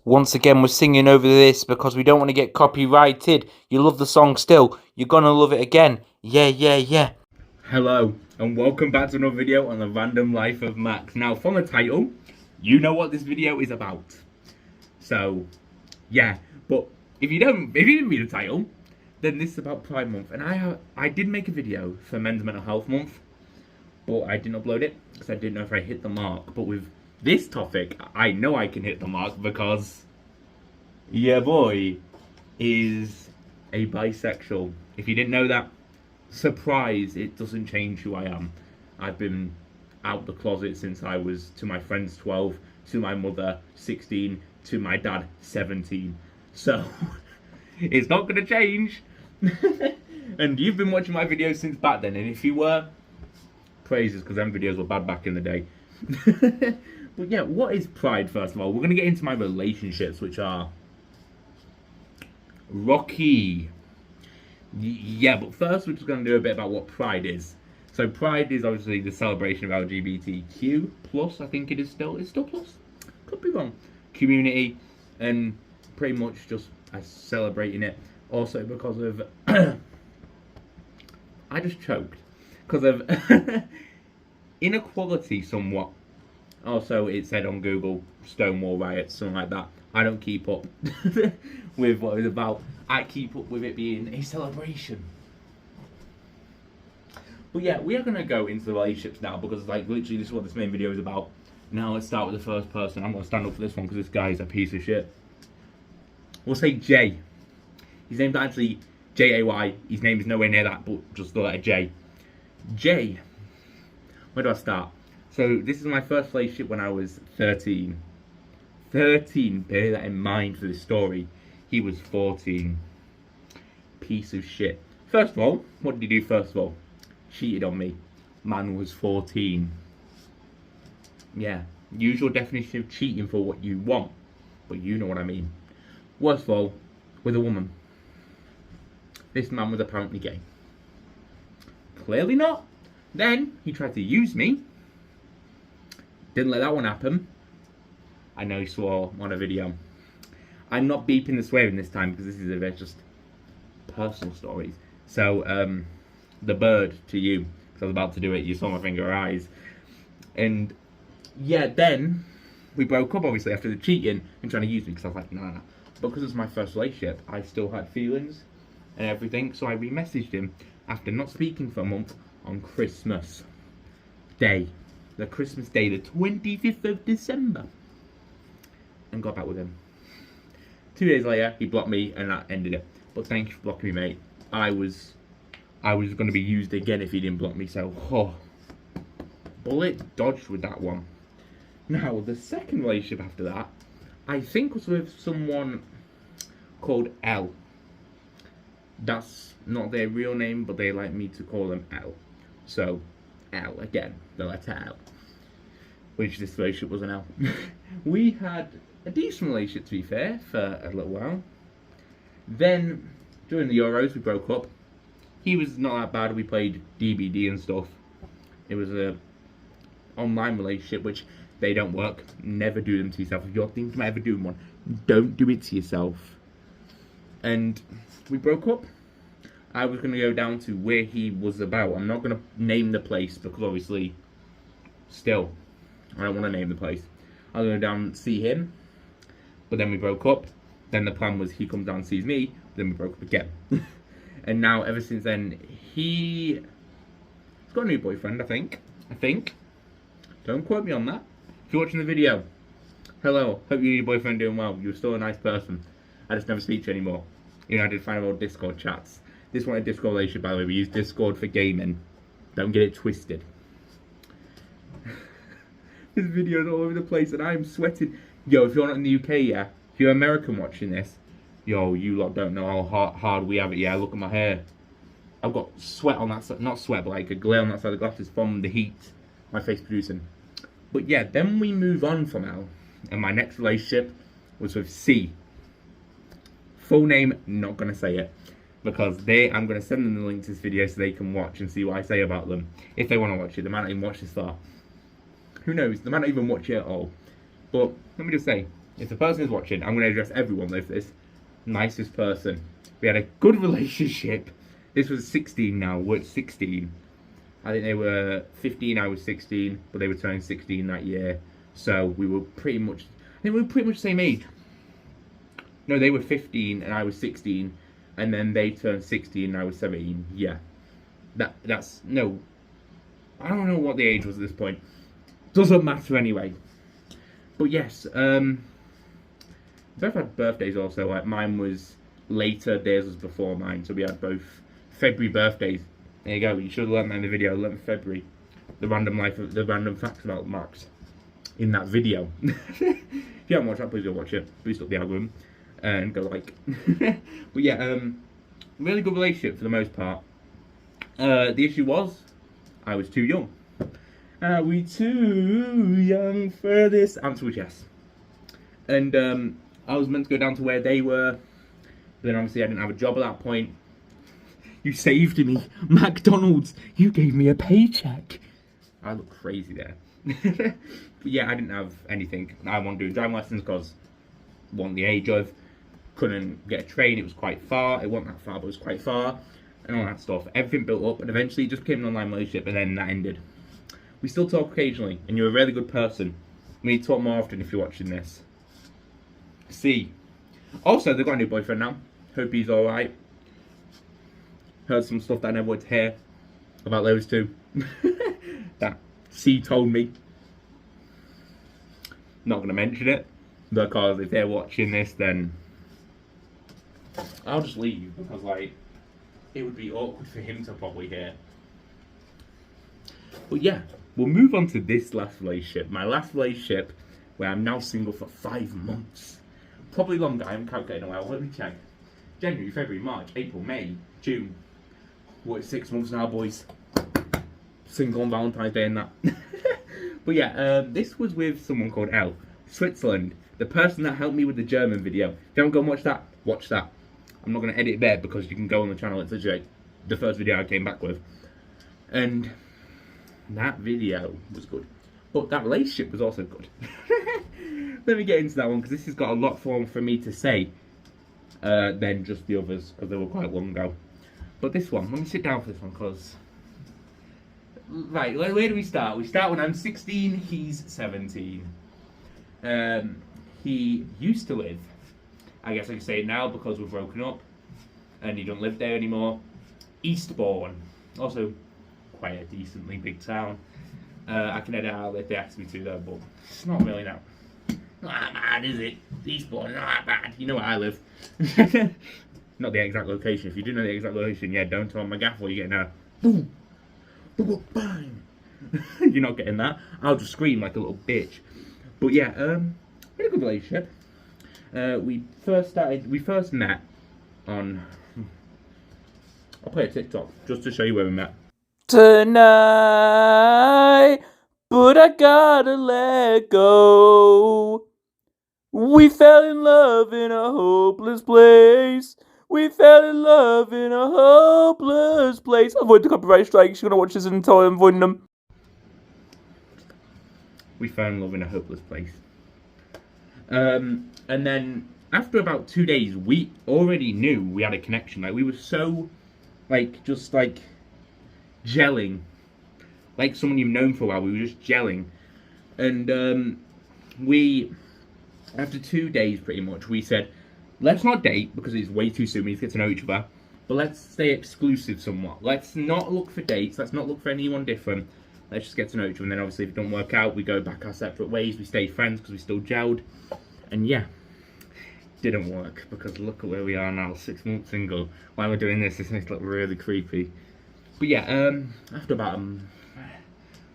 Once again, we're singing over this because we don't want to get copyrighted. You love the song still, you're gonna love it again. Yeah, yeah, yeah. Hello, and welcome back to another video on the random life of Max. Now, from the title, you know what this video is about. So, yeah, but if you didn't read the title, then this is about Pride Month. And I did make a video for Men's Mental Health Month, but I didn't upload it because I didn't know if I hit the mark. But with this topic, I know I can hit the mark because your boy is a bisexual. If you didn't know that, surprise, it doesn't change who I am. I've been out the closet since I was, to my friends, 12, to my mother, 16, to my dad, 17. So, it's not going to change. And you've been watching my videos since back then, and if you were, praises, because them videos were bad back in the day. But yeah, what is Pride, first of all? We're going to get into my relationships, which are rocky. Yeah, but first we're just going to do a bit about what Pride is. So Pride is obviously the celebration of LGBTQ plus, I think it is still. It's still plus? Could be wrong. Community, and pretty much just celebrating it. Also because of... I just choked. Because of inequality somewhat. Also, it said on Google, Stonewall riots, something like that. I don't keep up with what it's about. I keep up with it being a celebration. But yeah, we are going to go into the relationships now because, like, literally this is what this main video is about. Now let's start with the first person. I'm going to stand up for this one because this guy is a piece of shit. We'll say Jay. His name's actually J-A-Y. His name is nowhere near that, but just the letter J. Jay. Where do I start? So this is my first relationship when I was 13. 13, bear that in mind for this story. He was 14. Piece of shit. First of all, what did he do first of all? Cheated on me. Man was 14. Yeah, usual definition of cheating for what you want. But you know what I mean. Worst of all, with a woman. This man was apparently gay. Clearly not. Then, he tried to use me. Didn't let that one happen. I know he swore on a video. I'm not beeping the swearing this time because this is a bit just personal stories. So, the bird to you, because I was about to do it, you saw my finger eyes. And, yeah, then, we broke up obviously after the cheating and trying to use me because I was like, nah. Because it was my first relationship, I still had feelings and everything, so I re-messaged him after not speaking for a month on Christmas Day. The Christmas Day, the 25th of December. And got back with him. 2 days later, he blocked me and that ended it. But thank you for blocking me, mate. I was going to be used again if he didn't block me, so, bullet dodged with that one. Now, the second relationship after that, I think was with someone called L. That's not their real name, but they like me to call them L. So, L again, the letter L. Which this relationship was an L. We had a decent relationship, to be fair, for a little while. Then, during the Euros, we broke up. He was not that bad. We played DBD and stuff. It was a online relationship, which they don't work. Never do them to yourself. If you're thinking about ever doing one, don't do it to yourself. And we broke up. I was going to go down to where he was about. I'm not going to name the place because obviously, still, I don't want to name the place. I was going to go down and see him, but then we broke up. Then the plan was he comes down and sees me, then we broke up again. And now, ever since then, he's got a new boyfriend, I think. Don't quote me on that. If you're watching the video, hello, hope you and your boyfriend are doing well. You're still a nice person. I just never speak to you anymore. You know, I did find old Discord chats. This one a Discord relationship, by the way. We use Discord for gaming. Don't get it twisted. This video is all over the place and I'm sweating. Yo, if you're not in the UK, yeah, if you're American watching this, yo, you lot don't know how hard we have it, yeah. Look at my hair. I've got sweat on that side, not sweat, but like a glare on that side of the glasses from the heat my face producing. But yeah, then we move on from L, and my next relationship was with C. Full name, not gonna say it, because I'm gonna send them the link to this video so they can watch and see what I say about them. If they want to watch it, they might not even watch this far. Who knows? They might not even watch it at all. But let me just say, if the person is watching, I'm going to address everyone with this. Nicest person. We had a good relationship. This was 16 now. We're at 16. I think they were 15, I was 16, but they were turning 16 that year. So we were pretty much, I think we were pretty much the same age. No, they were 15 and I was 16. And then they turned 16 and I was 17. Yeah. That's, no. I don't know what the age was at this point. Doesn't matter anyway. But yes, both had birthdays also. Like mine was later, theirs was before mine. So we had both February birthdays. There you go. You should have learned that in the video. 11th February. The random facts about Max in that video. If you haven't watched that, please go watch it. Boost up the algorithm and go like. But yeah, really good relationship for the most part. The issue was I was too young. Are we too young for this? Answer was yes. And I was meant to go down to where they were. But then obviously I didn't have a job at that point. You saved me. McDonald's, you gave me a paycheck. I look crazy there. But yeah, I didn't have anything. I wanted to do driving lessons because I wasn't the age of. Couldn't get a train, it was quite far. It wasn't that far, but it was quite far. And all that stuff. Everything built up and eventually it just became an online relationship and then that ended. We still talk occasionally and you're a really good person. We need to talk more often if you're watching this. C. Also, they've got a new boyfriend now. Hope he's alright. Heard some stuff that I never wanted to hear about those two. That C told me. Not going to mention it. Because if they're watching this, then I'll just leave. Because, like, it would be awkward for him to probably hear. But yeah, we'll move on to this last relationship. My last relationship, where I'm now single for 5 months. Probably longer, I haven't calculated in a while. Let me check. January, February, March, April, May, June. What, 6 months now, boys? Single on Valentine's Day and that. But yeah, this was with someone called Elle. Switzerland. The person that helped me with the German video. If you haven't gone watch that, watch that. I'm not going to edit it there because you can go on the channel. It's literally the first video I came back with. And that video was good. But that relationship was also good. Let me get into that one because this has got a lot more for me to say than just the others because they were quite long ago. But this one, let me sit down for this one because... Right, where do we start? We start when I'm 16, he's 17. He used to live, I guess I can say it now because we're broken up and he don't live there anymore, Eastbourne. Also quite a decently big town. I can edit out if they ask me to though, but it's not really now. Not that bad, is it? Eastbourne, not that bad. You know where I live. Not the exact location. If you do know the exact location, yeah, don't tell my gaffer you're getting a boom, boom, bang. You're not getting that. I'll just scream like a little bitch. But yeah, we had a good relationship. We first met on, I'll play a TikTok just to show you where we met. Tonight, but I gotta let go. We fell in love in a hopeless place. We fell in love in a hopeless place. Avoid the copyright strikes. You're gonna watch this until I'm avoiding them. We fell in love in a hopeless place. And then after about 2 days, we already knew we had a connection. Like we were so, like just like gelling, like someone you've known for a while. We were just gelling, and we, after 2 days, pretty much, we said, let's not date because it's way too soon. We need to get to know each other, but let's stay exclusive somewhat. Let's not look for dates. Let's not look for anyone different. Let's just get to know each other. And then obviously if it don't work out, we go back our separate ways. We stay friends because we still gelled. And yeah, didn't work because look at where we are now, 6 months single. While we're doing this, this makes it look really creepy. But yeah, after about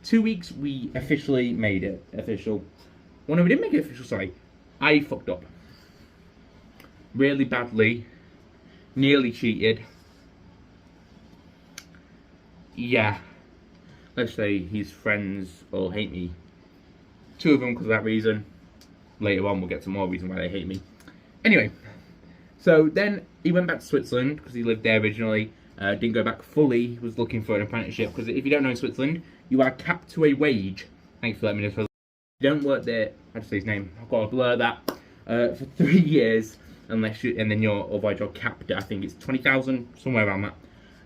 2 weeks, we officially made it official. Well, no, we didn't make it official, sorry. I fucked up. Really badly. Nearly cheated. Yeah. Let's say his friends all hate me. 2 of them because of that reason. Later on we'll get some more reason why they hate me. Anyway, so then he went back to Switzerland because he lived there originally. Didn't go back fully. He was looking for an apprenticeship because if you don't know in Switzerland, you are capped to a wage. Thanks for letting me know. If you don't work there, I just say his name. I've got to blur that. for 3 years, unless you, and then otherwise you're capped at, I think it's 20,000, somewhere around that.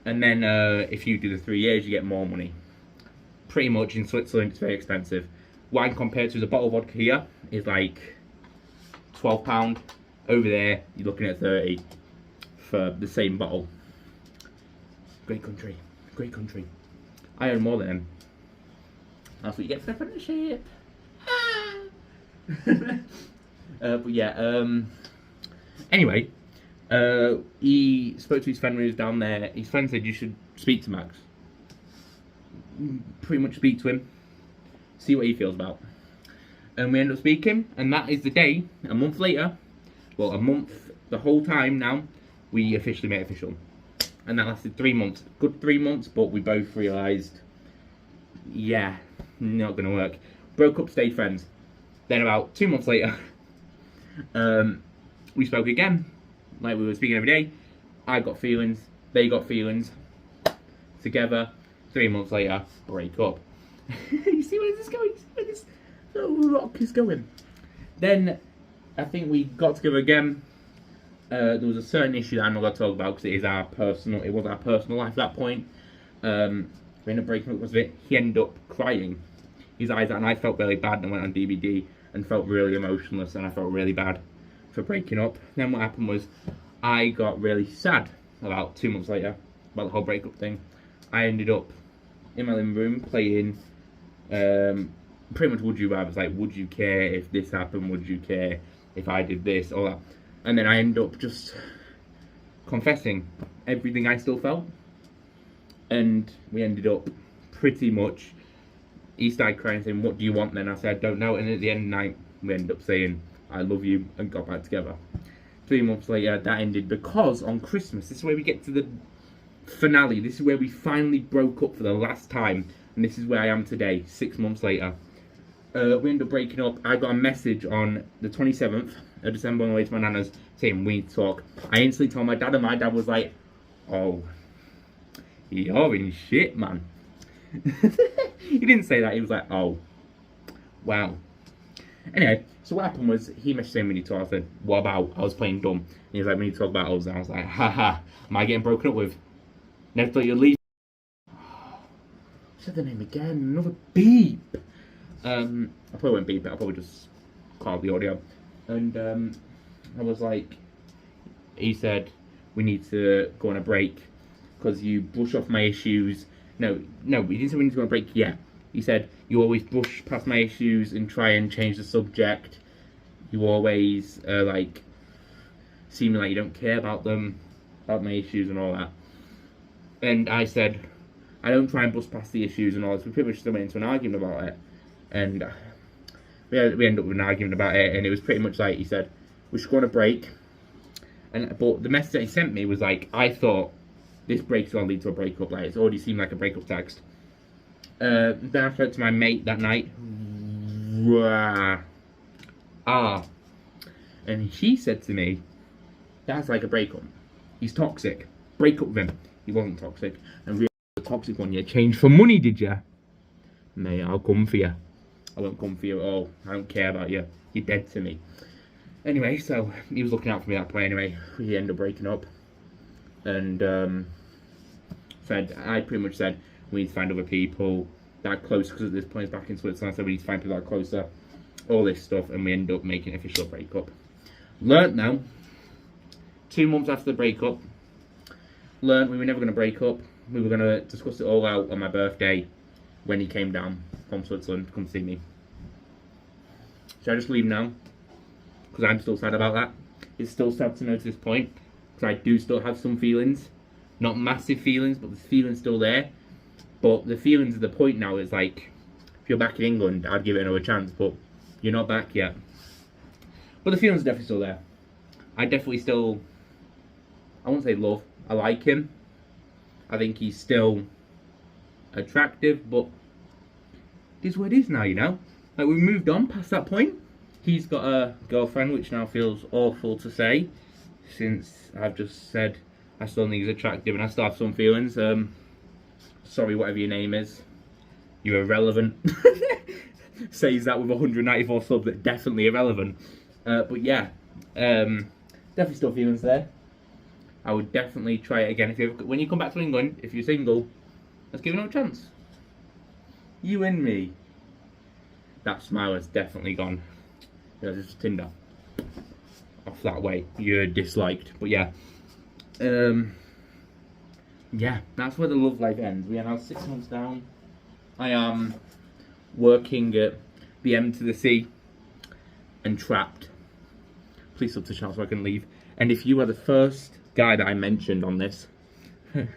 And then if you do the 3 years, you get more money. Pretty much in Switzerland, it's very expensive. Wine compared to the bottle of vodka here is like £12. Over there, you're looking at 30 for the same bottle. Great country, great country. I earn more than him. That's what you get for the apprenticeship. But yeah, anyway, he spoke to his friend when he was down there. His friend said you should speak to Max. Pretty much speak to him, see what he feels about. And we end up speaking, and that is the day, a month later, well, a month, the whole time now, we officially made it official. And that lasted 3 months. Good 3 months, but we both realised, yeah, not going to work. Broke up, stayed friends. Then about 2 months later, we spoke again, like we were speaking every day. I got feelings, they got feelings. Together, 3 months later, break up. You see where this is going? You see where this little rock is going? Then, I think we got together again. There was a certain issue that I'm not going to talk about because it was our personal life at that point. We ended up breaking up with it. He ended up crying his eyes out, and I felt really bad and went on DVD and felt really emotionless, and I felt really bad for breaking up. Then what happened was I got really sad about 2 months later about the whole breakup thing. I ended up in my living room playing pretty much Would You Rather. It's like, would you care if this happened? Would you care if I did this? All that. And then I end up just confessing everything I still felt. And we ended up pretty much, he started crying saying, what do you want then? I said, I don't know. And at the end of the night, we ended up saying, I love you, and got back together. 3 months later, that ended because on Christmas, this is where we get to the finale. This is where we finally broke up for the last time. And this is where I am today, 6 months later. We ended up breaking up. I got a message on the 27th of December on the way to my nana's saying we need to talk. I instantly told my dad, and my dad was like, oh, you're in shit, man. He didn't say that. He was like, oh, wow. Anyway, so what happened was he messaged saying we need to talk. I said, what about? I was playing dumb. And he was like, we need to talk about us. And I was like, haha, am I getting broken up with? Never thought you'd leave. Said the name again. Another beep. I probably won't beep it. I'll probably just call the audio. And I was like, he said, we need to go on a break because you brush off my issues. No, he didn't say we need to go on a break yet. He said, you always brush past my issues and try and change the subject. You always, like, seem like you don't care about them, about my issues and all that. And I said, I don't try and brush past the issues and all this. We pretty much still went into an argument about it. And we ended up with an argument about it. And it was pretty much like, he said, we should go on a break. But the message that he sent me was like, I thought this break's going to lead to a breakup. Like, it's already seemed like a breakup text. Then I spoke to my mate that night. And she said to me, that's like a breakup. He's toxic. Break up with him. He wasn't toxic. And really, the toxic one, you changed for money, did you? Mate, I'll come for you. I won't come for you at all. I don't care about you. You're dead to me. Anyway, so he was looking out for me at that point anyway. We ended up breaking up. And I pretty much said, we need to find other people that are close, because at this point it's back in Switzerland, so we need to find people that are closer, all this stuff, and we end up making an official breakup. Learnt now, 2 months after the breakup, learnt we were never going to break up. We were going to discuss it all out on my birthday when he came down from Switzerland to come see me. Should I just leave now? Because I'm still sad about that. It's still sad to know to this point, because I do still have some feelings. Not massive feelings, but the feeling's still there. But the feelings at the point now is like, if you're back in England, I'd give it another chance, but you're not back yet. But the feelings are definitely still there. I definitely still, I won't say love, I like him. I think he's still attractive, but it is what it is now, you know? Like, we've moved on past that point. He's got a girlfriend, which now feels awful to say, since I've just said I still think he's attractive and I still have some feelings. Sorry, whatever your name is. You're irrelevant. Says that with 194 subs, that's definitely irrelevant. But yeah, definitely still feelings there. I would definitely try it again when you come back to England. If you're single, let's give it another chance. You and me. That smile has definitely gone. This is Tinder. Off that way. You're disliked. But yeah. Yeah, that's where the love life ends. We are now 6 months down. I am working at BM to the Sea and Trapped. Please sub to the channel so I can leave. And if you are the first guy that I mentioned on this, hope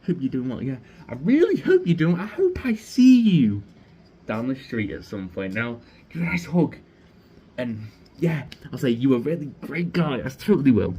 you're doing well. Yeah, I really hope you're doing. I hope I see you down the street at some point. Now, give a nice hug. And yeah, I'll say you are a really great guy. I totally will.